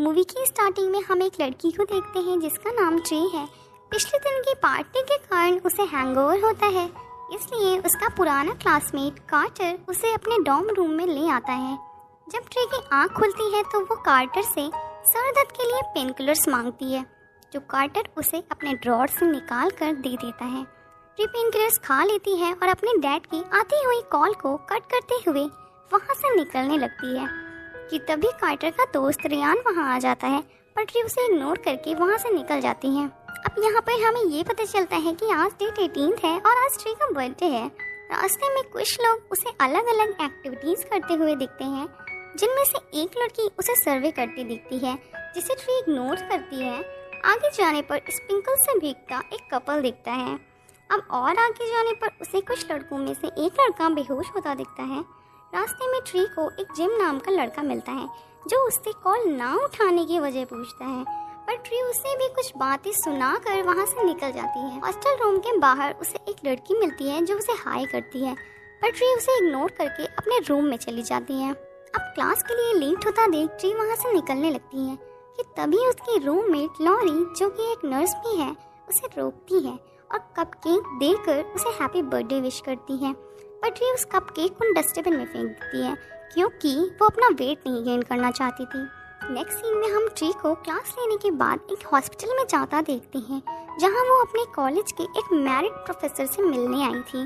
Movie की starting में हम एक लड़की को देखते हैं जिसका नाम ट्री है। पिछले दिन की पार्टी के कारण उसे हैंगओवर होता है, इसलिए उसका पुराना क्लासमेट कार्टर उसे अपने डॉर्म रूम में ले आता है। जब ट्री की आंख खुलती है तो वो कार्टर से सर दर्द के लिए पेन किलर्स मांगती है, जो कार्टर उसे अपने ड्रॉर से निकाल कर दे देता है। ट्री पेन किलर्स खा लेती है और अपने डैड की आती हुई कॉल को कट करते हुए वहाँ से निकलने लगती है कि तभी कार्टर का दोस्त रियान वहाँ आ जाता है, पर ट्री उसे इग्नोर करके वहाँ से निकल जाती है। अब यहाँ पर हमें ये पता चलता है कि आज डेट 18 है और आज ट्री का बर्थडे है। रास्ते में कुछ लोग उसे अलग अलग एक्टिविटीज़ करते हुए दिखते हैं, जिनमें से एक लड़की उसे सर्वे करती दिखती है, जिसे ट्री इग्नोर करती है। आगे जाने पर स्प्रिंकल से भीगता एक कपल दिखता है। अब और आगे जाने पर उसे कुछ लड़कों में से एक लड़का बेहोश होता दिखता है। रास्ते में ट्री को एक जिम नाम का लड़का मिलता है, जो उससे कॉल ना उठाने की वजह पूछता है, पर ट्री उसे भी कुछ बातें सुनाकर वहां से निकल जाती है। हॉस्टल रूम के बाहर उसे एक लड़की मिलती है जो उसे हाय करती है, पर ट्री उसे इग्नोर करके अपने रूम में चली जाती है। अब क्लास के लिए लेट होता देख ट्री वहां से निकलने लगती है कि तभी उसकी रूममेट लॉरी, जो कि एक नर्स भी है, उसे रोकती है और कपकेक देकर उसे हैप्पी बर्थडे विश करती है। पर ट्री उस कपकेक को डस्टबिन में फेंक देती है, क्योंकि वो अपना वेट नहीं गेन करना चाहती थी। नेक्स्ट सीन में हम ट्री को क्लास लेने के बाद एक हॉस्पिटल में जाता देखते हैं, जहां वो अपने कॉलेज के एक मैरिड प्रोफेसर से मिलने आई थी,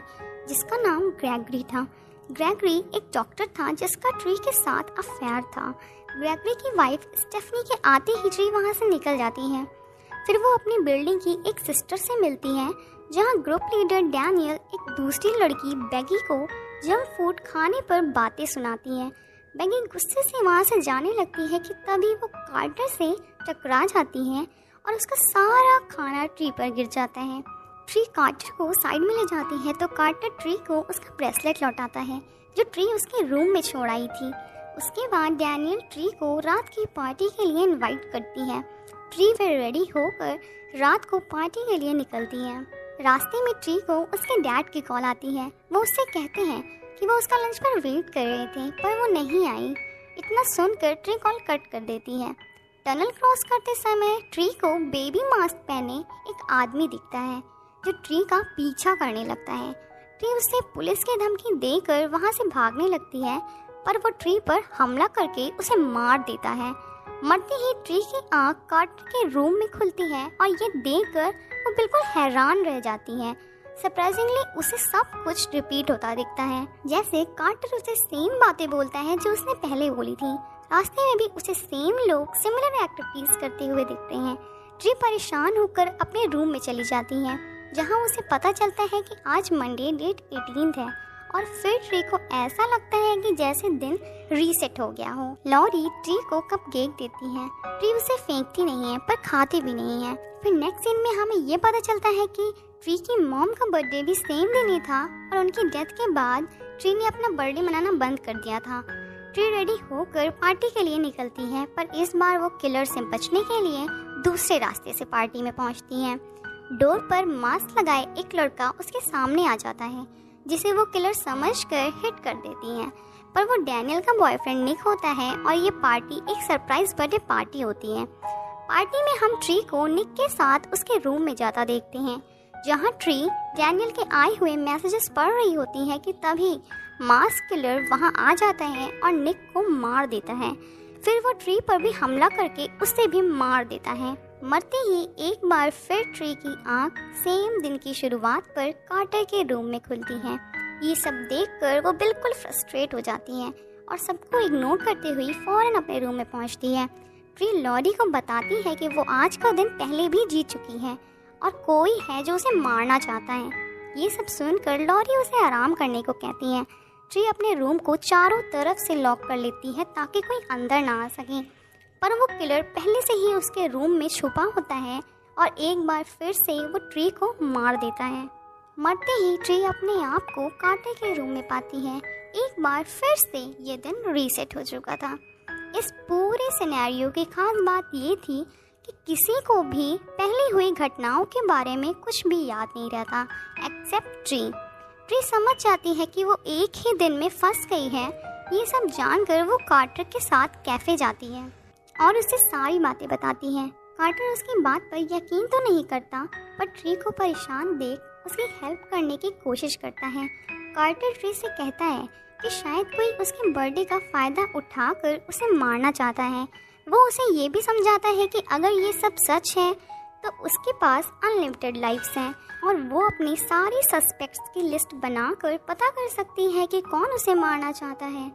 जिसका नाम ग्रेगरी था। ग्रेगरी एक डॉक्टर था जिसका ट्री के साथ अफेयर था। ग्रेगरी की वाइफ स्टेफनी के आते ही ट्री वहां से निकल जाती है। फिर वो अपनी बिल्डिंग की एक सिस्टर से मिलती है, जहां ग्रुप लीडर डैनियल एक दूसरी लड़की बेगी को जंक फूड खाने पर बातें सुनाती है। बेगी गुस्से से वहां से जाने लगती है कि तभी वो कार्टर से टकरा जाती है और उसका सारा खाना ट्री पर गिर जाता है। ट्री कार्टर को साइड में ले जाती है तो कार्टर ट्री को उसका ब्रेसलेट लौटाता है, जो ट्री उसके रूम में छोड़ आई थी। उसके बाद डैनियल ट्री को रात की पार्टी के लिए इनवाइट करती है। ट्री फिर रेडी होकर रात को पार्टी के लिए निकलती है। रास्ते में ट्री को उसके डैड की कॉल आती है। वो उससे कहते हैं कि वो उसका लंच पर वेट कर रहे थे, पर वो नहीं आई। इतना सुनकर ट्री कॉल कट कर देती है। टनल क्रॉस करते समय ट्री को बेबी मास्क पहने एक आदमी दिखता है, जो ट्री का पीछा करने लगता है। ट्री उससे पुलिस की धमकी देकर वहां से भागने लगती है, पर वो ट्री पर हमला करके उसे मार देता है। मरते ही ट्री की आंख कार्टर के रूम में खुलती है और ये देखकर वो बिल्कुल हैरान रह जाती है। सरप्राइजिंगली उसे सब कुछ रिपीट होता दिखता है, जैसे कार्टर उसे सेम बातें बोलता है जो उसने पहले बोली थी। रास्ते में भी उसे सेम लोग सिमिलर एक्टिविटीज करते हुए दिखते हैं। ट्री परेशान होकर अपने रूम में चली जाती है, जहां उसे पता चलता है कि आज मंडे डेट 18 है और फिर ट्री को ऐसा लगता है कि जैसे दिन रीसेट हो गया हो। लॉरी ट्री को कपकेक देती है। ट्री उसे फेंकती नहीं है, पर खाती भी नहीं है। फिर नेक्स्ट सीन में हमें ये पता चलता है कि ट्री की मॉम का बर्थडे भी सेम दिन ही था और उनकी डेथ के बाद ट्री ने अपना बर्थडे मनाना बंद कर दिया था। ट्री रेडी होकर पार्टी के लिए निकलती है, पर इस बार वो किलर से बचने के लिए दूसरे रास्ते से पार्टी में पहुंचती है। डोर पर मास्क लगाए एक लड़का उसके सामने आ जाता है, जिसे वो किलर समझकर हिट कर देती है, पर वो डैनियल का बॉयफ्रेंड निक होता है और ये पार्टी एक सरप्राइज बर्थडे पार्टी होती है। पार्टी में हम ट्री को निक के साथ उसके रूम में जाता देखते हैं, जहां ट्री डैनियल के आए हुए मैसेजेस पढ़ रही होती है कि तभी मास्क किलर वहां आ जाता है और निक को मार देता है। फिर वो ट्री पर भी हमला करके उसे भी मार देता है। मरते ही एक बार फिर ट्री की आंख सेम दिन की शुरुआत पर कार्टर के रूम में खुलती है। ये सब देखकर वो बिल्कुल फ्रस्ट्रेट हो जाती है और सबको इग्नोर करते हुए फौरन अपने रूम में पहुंचती है। ट्री लॉरी को बताती है कि वो आज का दिन पहले भी जीत चुकी है और कोई है जो उसे मारना चाहता है। ये सब सुनकर लॉरी उसे आराम करने को कहती है। ट्री अपने रूम को चारों तरफ से लॉक कर लेती है ताकि कोई अंदर ना आ सके, पर वो किलर पहले से ही उसके रूम में छुपा होता है और एक बार फिर से वो ट्री को मार देता है। मरते ही ट्री अपने आप को कार्टर के रूम में पाती है। एक बार फिर से ये दिन रीसेट हो चुका था। इस पूरे सिनेरियो की खास बात ये थी कि किसी को भी पहली हुई घटनाओं के बारे में कुछ भी याद नहीं रहता एक्सेप्ट ट्री। ट्री समझ जाती है कि वो एक ही दिन में फंस गई है। ये सब जानकर वो कार्टर के साथ कैफे जाती है। और उसे सारी बातें बताती है। कार्टर उसकी बात पर यकीन तो नहीं करता, पर ट्री को परेशान देख उसकी हेल्प करने की कोशिश करता है। कार्टर ट्री से कहता है कि शायद कोई उसके बर्थडे का फ़ायदा उठाकर उसे मारना चाहता है। वो उसे ये भी समझाता है कि अगर ये सब सच है तो उसके पास अनलिमिटेड लाइफ्स हैं और वो अपनी सारी सस्पेक्ट्स की लिस्ट बनाकर पता कर सकती है कि कौन उसे मारना चाहता है।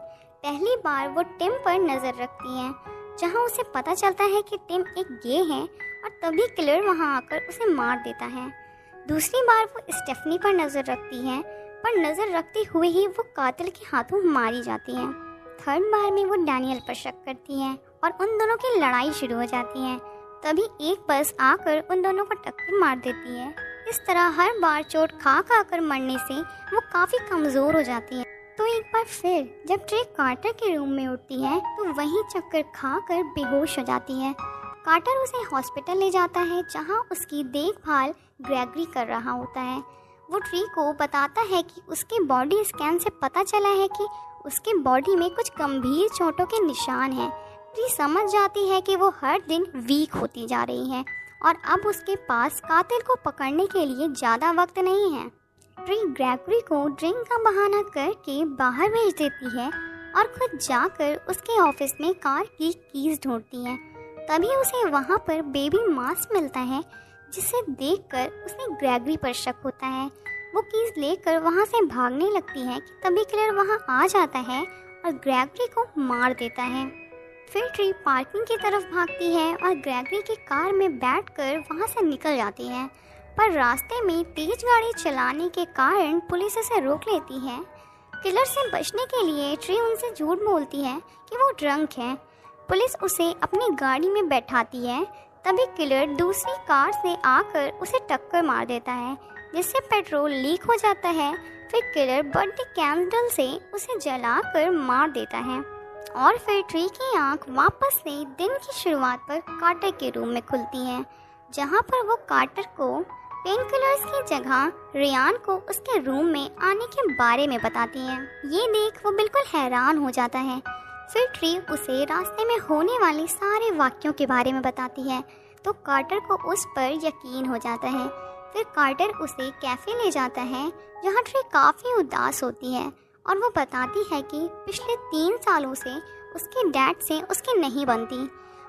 पहली बार वो टिम पर नज़र रखती है, जहां उसे पता चलता है कि टिम एक गे है और तभी किलर वहां आकर उसे मार देता है। दूसरी बार वो स्टेफनी पर नज़र रखती है, पर नज़र रखते हुए ही वो कातिल के हाथों मारी जाती है। थर्ड बार में वो डैनियल पर शक करती है और उन दोनों की लड़ाई शुरू हो जाती है। तभी एक बस आकर उन दोनों को टक्कर मार देती है। इस तरह हर बार चोट खा कर मरने से वो काफ़ी कमज़ोर हो जाती है। तो एक बार फिर जब ट्रे कार्टर के रूम में उठती है तो वहीं चक्कर खाकर बेहोश हो जाती है। कार्टर उसे हॉस्पिटल ले जाता है, जहां उसकी देखभाल ग्रेगरी कर रहा होता है। वो ट्री को बताता है कि उसके बॉडी स्कैन से पता चला है कि उसके बॉडी में कुछ गंभीर चोटों के निशान हैं। ट्री समझ जाती है कि वो हर दिन वीक होती जा रही है और अब उसके पास कातिल को पकड़ने के लिए ज़्यादा वक्त नहीं है। ट्री ग्रेगरी को ड्रिंक का बहाना करके बाहर भेज देती है और खुद जाकर उसके ऑफिस में कार की कीज ढूंढती है। तभी उसे वहाँ पर बेबी मास्क मिलता है, जिसे देखकर उसे ग्रेगरी पर शक होता है। वो कीज लेकर वहाँ से भागने लगती है कि तभी किलर वहाँ आ जाता है और ग्रेगरी को मार देता है। फिर ट्री पार्किंग की तरफ भागती है और ग्रेगरी की कार में बैठकर वहाँ से निकल जाती है, पर रास्ते में तेज गाड़ी चलाने के कारण पुलिस उसे रोक लेती है। किलर से बचने के लिए ट्री उनसे झूठ बोलती है कि वो ड्रंक है। पुलिस उसे अपनी गाड़ी में बैठाती है। तभी किलर दूसरी कार से आकर उसे टक्कर मार देता है, जिससे पेट्रोल लीक हो जाता है। फिर किलर बर्थडे कैंडल से उसे जलाकर मार देता है और फिर ट्री की आंख वापस से दिन की शुरुआत पर कार्टर के रूम में खुलती है, जहां पर वो कार्टर को पेन किलर्स की जगह रियान को उसके रूम में आने के बारे में बताती है। ये देख वो बिल्कुल हैरान हो जाता है। फिर ट्री उसे रास्ते में होने वाले सारे वाक्यों के बारे में बताती है, तो कार्टर को उस पर यकीन हो जाता है। फिर कार्टर उसे कैफ़े ले जाता है, जहाँ ट्री काफ़ी उदास होती है और वो बताती है कि पिछले 3 सालों से उसके डैड से उसकी नहीं बनती।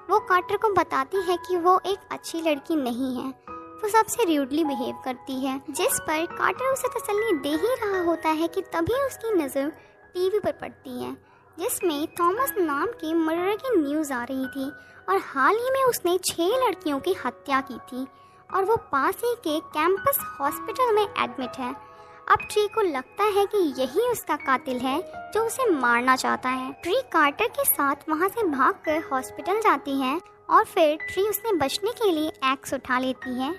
वो कार्टर को बताती है कि वो एक अच्छी लड़की नहीं है, वो सबसे रूडली बिहेव करती है, जिस पर कार्टर उसे तसल्ली दे ही रहा होता है कि तभी उसकी नज़र टीवी पर पड़ती है, जिसमें थॉमस नाम के मर्डर की न्यूज़ आ रही थी और हाल ही में उसने 6 लड़कियों की हत्या की थी और वो पास ही के कैंपस हॉस्पिटल में एडमिट है। अब ट्री को लगता है कि यही उसका कातिल है जो उसे मारना चाहता है। ट्री कार्टर के साथ वहां से भागकर हॉस्पिटल जाती है और फिर ट्री उसने बचने के लिए एक्स उठा लेती है,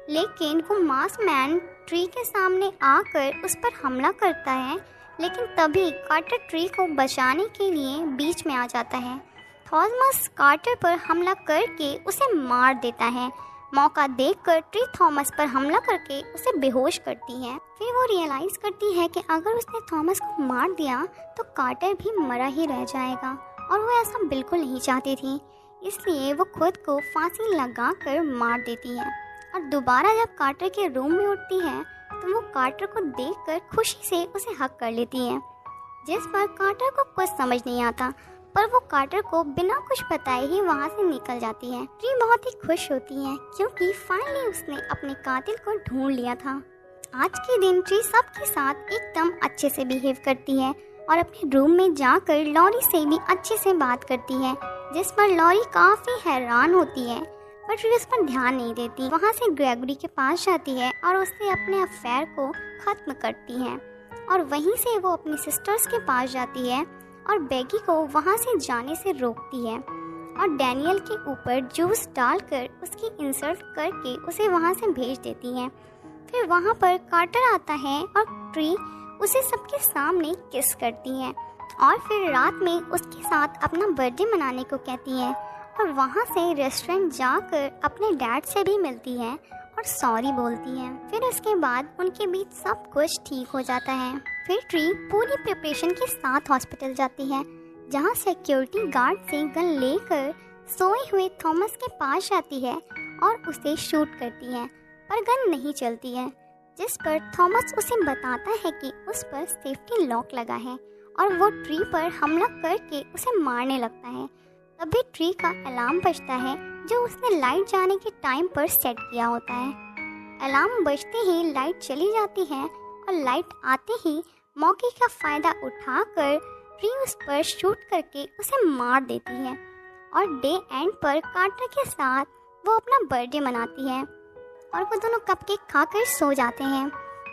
लेकिन वो मास्क मैन ट्री के सामने आकर उस पर हमला करता है। लेकिन तभी कार्टर ट्री को बचाने के लिए बीच में आ जाता है। थॉमस कार्टर पर हमला करके उसे मार देता है। मौका देखकर ट्री थॉमस पर हमला करके उसे बेहोश करती है। फिर वो रियलाइज़ करती है कि अगर उसने थॉमस को मार दिया तो कार्टर भी मरा ही रह जाएगा और वो ऐसा बिल्कुल नहीं चाहती थी, इसलिए वो खुद को फांसी लगाकर मार देती है। और दोबारा जब कार्टर के रूम में उठती है तो वो कार्टर को देखकर खुशी से उसे हक कर लेती है, जिस पर कार्टर को कुछ समझ नहीं आता, पर वो कार्टर को बिना कुछ बताए ही वहाँ से निकल जाती है। ट्री बहुत ही खुश होती है क्योंकि फाइनली उसने अपने कातिल को ढूंढ लिया था। आज के दिन ट्री सबके साथ एकदम अच्छे से बिहेव करती है और अपने रूम में जाकर लॉरी से भी अच्छे से बात करती है, जिस पर लॉरी काफ़ी हैरान होती है, पर ट्री उस पर ध्यान नहीं देती। वहाँ से ग्रेगरी के पास जाती है और उससे अपने अफेयर को ख़त्म करती है और वहीं से वो अपनी सिस्टर्स के पास जाती है और बेगी को वहाँ से जाने से रोकती है और डैनियल के ऊपर जूस डालकर उसकी इंसल्ट करके उसे वहाँ से भेज देती है। फिर वहाँ पर कार्टर आता है और ट्री उसे सबके सामने किस करती है और फिर रात में उसके साथ अपना बर्थडे मनाने को कहती है और वहाँ से रेस्टोरेंट जाकर अपने डैड से भी मिलती है और सॉरी बोलती है। फिर उसके बाद उनके बीच सब कुछ ठीक हो जाता है। फिर ट्री पूरी प्रिपरेशन के साथ हॉस्पिटल जाती है, जहाँ सिक्योरिटी गार्ड से गन लेकर सोए हुए थॉमस के पास जाती है और उसे शूट करती है, पर गन नहीं चलती है। जिस पर थॉमस उसे बताता है कि उस पर सेफ्टी लॉक लगा है और वो ट्री पर हमला करके उसे मारने लगता है। तभी ट्री का अलार्म बजता है जो उसने लाइट जाने के टाइम पर सेट किया होता है। अलार्म बजते ही लाइट चली जाती है और लाइट आते ही मौके का फ़ायदा उठाकर ट्री उस पर शूट करके उसे मार देती है और डे एंड पर कार्टर के साथ वो अपना बर्थडे मनाती है और वो दोनों कपकेक खाकर सो जाते हैं।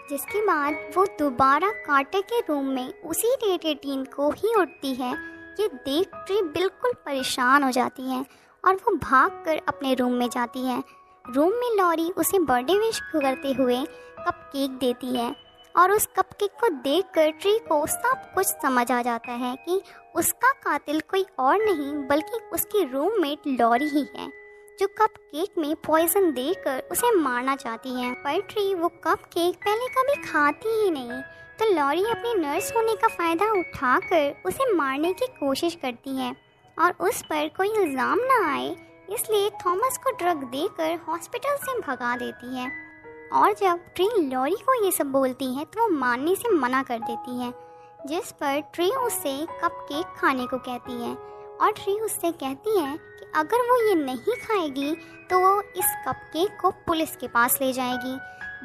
जिसके बाद वो दोबारा कार्टर के रूम में उसी डेट 18 को ही उठती है। ये देख ट्री बिल्कुल परेशान हो जाती है और वो भागकर अपने रूम में जाती है। रूम में लॉरी उसे बर्थडे विश करते हुए कपकेक देती है और उस कपकेक को देखकर ट्री को सब कुछ समझ आ जाता है कि उसका कातिल कोई और नहीं बल्कि उसकी रूममेट लॉरी ही है, जो कपकेक में पॉइजन देकर उसे मारना चाहती है। पर ट्री वो कपकेक पहले कभी खाती ही नहीं, तो लॉरी अपनी नर्स होने का फ़ायदा उठाकर उसे मारने की कोशिश करती है और उस पर कोई इल्ज़ाम ना आए इसलिए थॉमस को ड्रग देकर हॉस्पिटल से भगा देती है। और जब ट्री लॉरी को ये सब बोलती है तो वो मानने से मना कर देती है, जिस पर ट्री उससे कपकेक खाने को कहती है और ट्री उससे कहती है कि अगर वो ये नहीं खाएगी तो वो इस कपकेक को पुलिस के पास ले जाएगी,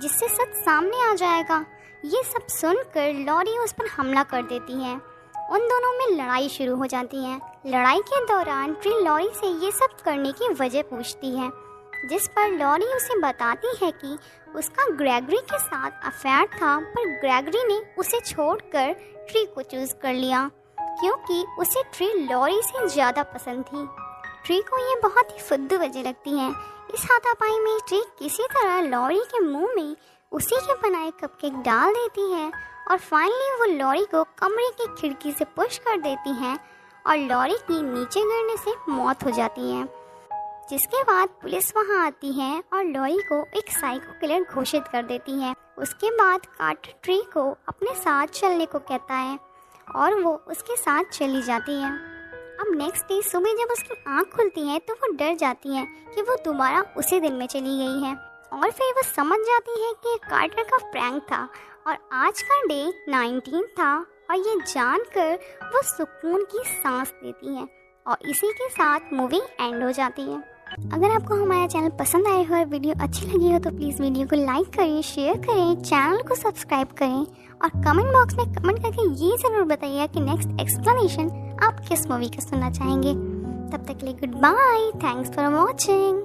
जिससे सच सामने आ जाएगा। ये सब सुनकर लॉरी उस पर हमला कर देती है। उन दोनों में लड़ाई शुरू हो जाती है। लड़ाई के दौरान ट्री लॉरी से ये सब करने की वजह पूछती है, जिस पर लॉरी उसे बताती है कि उसका ग्रेगरी के साथ अफेयर था, पर ग्रेगरी ने उसे छोड़कर ट्री को चूज कर लिया क्योंकि उसे ट्री लॉरी से ज़्यादा पसंद थी। ट्री को ये बहुत ही फुद्दू वजह लगती है। इस हाथापाई में ट्री किसी तरह लॉरी के मुंह में उसी के बनाए कपकेक डाल देती है और फाइनली वो लॉरी को कमरे की खिड़की से पुश कर देती हैं और लॉरी की नीचे गिरने से मौत हो जाती है। जिसके बाद पुलिस वहां आती है और लॉरी को एक साइको किलर घोषित कर देती है। उसके बाद कार्टर ट्री को अपने साथ चलने को कहता है और वो उसके साथ चली जाती है। अब नेक्स्ट डे सुबह जब उसकी आँख खुलती है तो वो डर जाती है कि वो दोबारा उसी दिन में चली गई है और फिर वो समझ जाती है कि कार्टर का प्रैंक था और आज का डे 19 था और ये जानकर वो सुकून की सांस लेती है और इसी के साथ मूवी एंड हो जाती है। अगर आपको हमारा चैनल पसंद आए हो और वीडियो अच्छी लगी हो तो प्लीज़ वीडियो को लाइक करें, शेयर करें, चैनल को सब्सक्राइब करें और कमेंट बॉक्स में कमेंट करके ये ज़रूर बताइए कि नेक्स्ट एक्सप्लेनेशन आप किस मूवी का सुनना चाहेंगे। तब तक के लिए goodbye, thanks for watching.